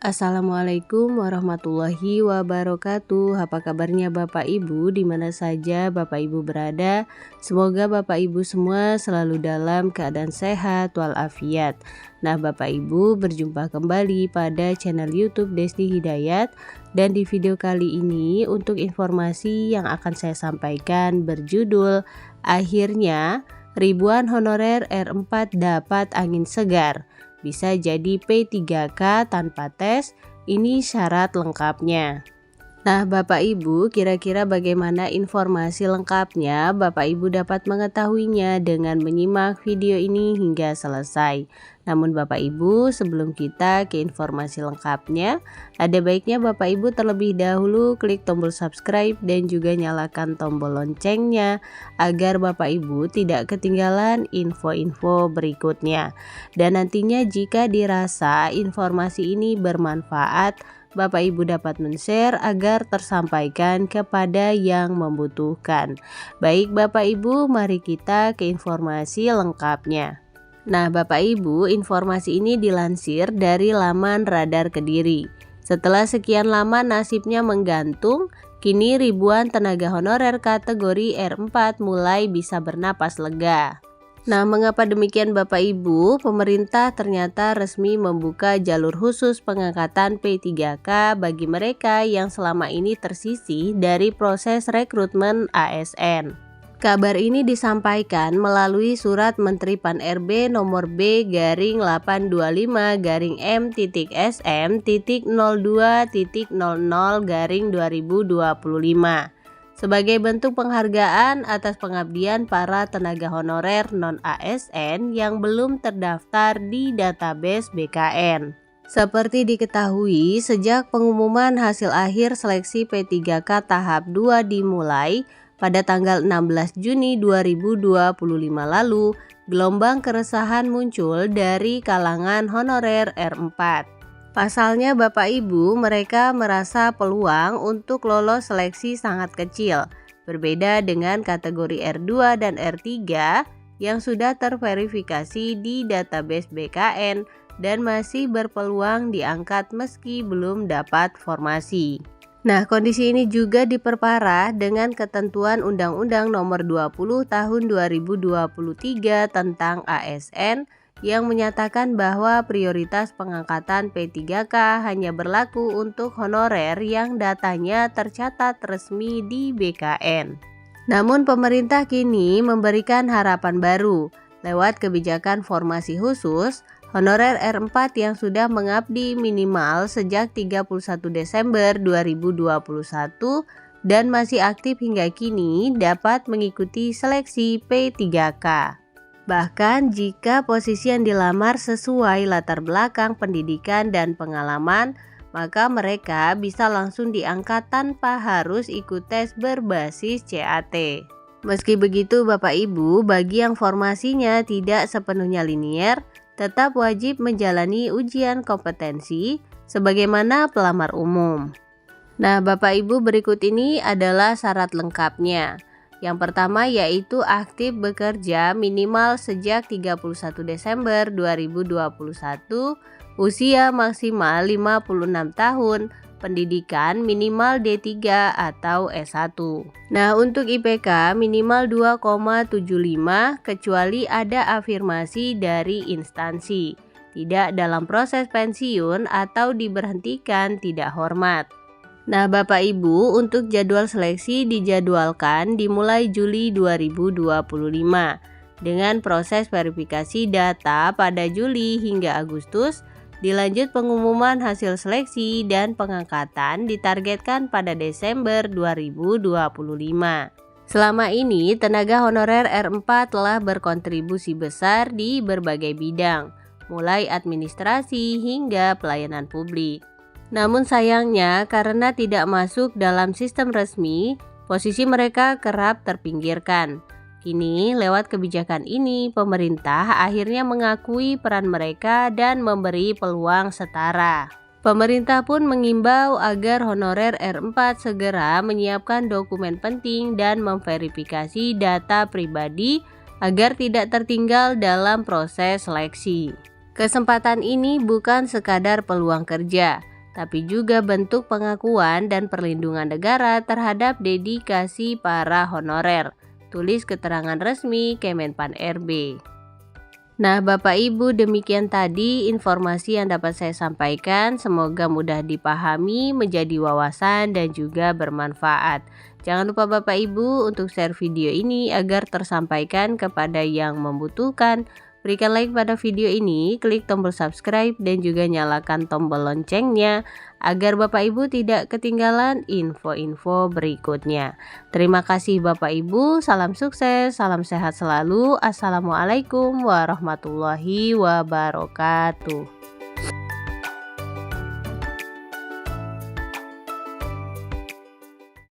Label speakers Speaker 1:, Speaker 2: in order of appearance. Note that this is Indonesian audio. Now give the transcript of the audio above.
Speaker 1: Assalamualaikum warahmatullahi wabarakatuh. Apa kabarnya Bapak Ibu di mana saja Bapak Ibu berada? Semoga Bapak Ibu semua selalu dalam keadaan sehat walafiat. Nah, Bapak Ibu berjumpa kembali pada channel YouTube Desti Hidayat, dan di video kali ini untuk informasi yang akan saya sampaikan berjudul "Akhirnya ribuan honorer R4 dapat angin segar. Bisa jadi P3K tanpa tes, ini syarat lengkapnya." Nah, Bapak Ibu, kira-kira bagaimana informasi lengkapnya? Bapak Ibu dapat mengetahuinya dengan menyimak video ini hingga selesai. Namun Bapak Ibu, sebelum kita ke informasi lengkapnya, ada baiknya Bapak Ibu terlebih dahulu klik tombol subscribe dan juga nyalakan tombol loncengnya agar Bapak Ibu tidak ketinggalan info-info berikutnya. Dan nantinya jika dirasa informasi ini bermanfaat, Bapak Ibu dapat men-share agar tersampaikan kepada yang membutuhkan. Baik Bapak Ibu, mari kita ke informasi lengkapnya. Nah, Bapak Ibu, informasi ini dilansir dari laman Radar Kediri. Setelah sekian lama nasibnya menggantung, kini ribuan tenaga honorer kategori R4 mulai bisa bernapas lega. Nah, mengapa demikian Bapak Ibu? Pemerintah ternyata resmi membuka jalur khusus pengangkatan P3K bagi mereka yang selama ini tersisih dari proses rekrutmen ASN. Kabar ini disampaikan melalui surat Menteri Pan-RB nomor B-M-M-M.M.02.00/2025 sebagai bentuk penghargaan atas pengabdian para tenaga honorer non-ASN yang belum terdaftar di database BKN. Seperti diketahui, sejak pengumuman hasil akhir seleksi P3K tahap 2 dimulai pada tanggal 16 Juni 2025 lalu, gelombang keresahan muncul dari kalangan honorer R4. Pasalnya Bapak Ibu, mereka merasa peluang untuk lolos seleksi sangat kecil, berbeda dengan kategori R2 dan R3 yang sudah terverifikasi di database BKN dan masih berpeluang diangkat meski belum dapat formasi. Nah, kondisi ini juga diperparah dengan ketentuan Undang-Undang Nomor 20 Tahun 2023 tentang ASN yang menyatakan bahwa prioritas pengangkatan P3K hanya berlaku untuk honorer yang datanya tercatat resmi di BKN. Namun pemerintah kini memberikan harapan baru. Lewat kebijakan formasi khusus, honorer R4 yang sudah mengabdi minimal sejak 31 Desember 2021 dan masih aktif hingga kini dapat mengikuti seleksi P3K. Bahkan jika posisi yang dilamar sesuai latar belakang pendidikan dan pengalaman, maka mereka bisa langsung diangkat tanpa harus ikut tes berbasis CAT. Meski begitu Bapak Ibu, bagi yang formasinya tidak sepenuhnya linier, tetap wajib menjalani ujian kompetensi sebagaimana pelamar umum. Nah, Bapak Ibu, berikut ini adalah syarat lengkapnya. Yang pertama yaitu aktif bekerja minimal sejak 31 Desember 2021, usia maksimal 56 tahun, pendidikan minimal D3 atau S1. Nah, untuk IPK minimal 2,75 kecuali ada afirmasi dari instansi, tidak dalam proses pensiun atau diberhentikan tidak hormat. Nah, Bapak Ibu, untuk jadwal seleksi dijadwalkan dimulai Juli 2025 dengan proses verifikasi data pada Juli hingga Agustus, dilanjut pengumuman hasil seleksi dan pengangkatan ditargetkan pada Desember 2025. Selama ini, tenaga honorer R4 telah berkontribusi besar di berbagai bidang, mulai administrasi hingga pelayanan publik. Namun sayangnya karena tidak masuk dalam sistem resmi, posisi mereka kerap terpinggirkan. Kini lewat kebijakan ini, pemerintah akhirnya mengakui peran mereka dan memberi peluang setara. Pemerintah pun mengimbau agar honorer R4 segera menyiapkan dokumen penting dan memverifikasi data pribadi agar tidak tertinggal dalam proses seleksi. Kesempatan ini bukan sekadar peluang kerja, tapi juga bentuk pengakuan dan perlindungan negara terhadap dedikasi para honorer. Tulis keterangan resmi Kemenpan RB. Nah, Bapak Ibu, demikian tadi informasi yang dapat saya sampaikan. Semoga mudah dipahami, menjadi wawasan, dan juga bermanfaat. Jangan lupa Bapak Ibu untuk share video ini agar tersampaikan kepada yang membutuhkan. Berikan like pada video ini, klik tombol subscribe, dan juga nyalakan tombol loncengnya agar Bapak Ibu tidak ketinggalan info-info berikutnya. Terima kasih Bapak Ibu, salam sukses, salam sehat selalu. Assalamualaikum warahmatullahi wabarakatuh.